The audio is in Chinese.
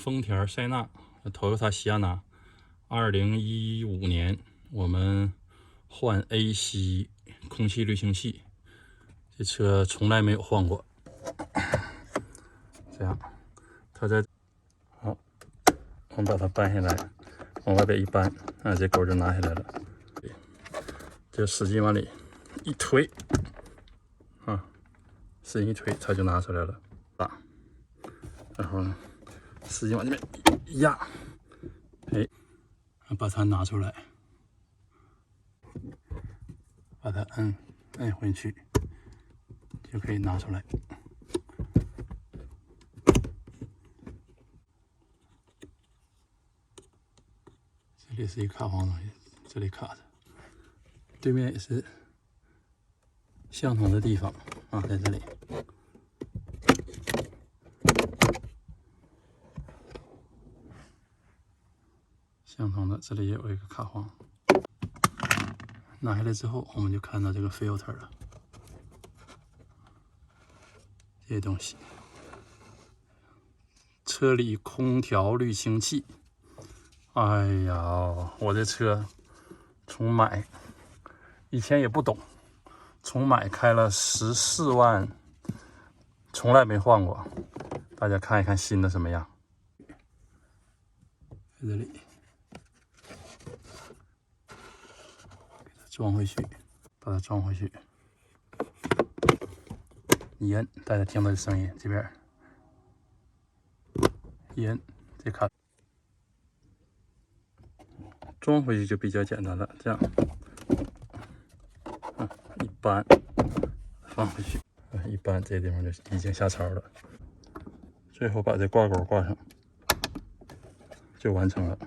丰田塞纳 Toyota 西亚纳，2015年我们换 AC 空气滤清器，这车从来没有换过。这样，它在好，我们把它搬下来，往外边一搬，啊，这钩就拿下来了。就使劲往里一推，啊，使劲一推，它就拿出来了。啊，然后呢，使劲往这边一压，哎，把它拿出来，把它摁回去，就可以拿出来。这里是一卡簧东西，这里卡着，对面也是相同的地方啊，在这里。相同的，这里也有一个卡簧。拿下来之后，我们就看到这个 filter 了，这些东西。车里空调滤清器。哎呀，我这车从买以前也不懂，从买开了14万，从来没换过。大家看一看新的什么样，在这里给它装回去，把它装回去，一摁，大家听到这声音，这边一摁，这卡装回去就比较简单了。这样，一扳放回去，一扳这地方就已经下槽了。最后把这挂钩挂上，就完成了。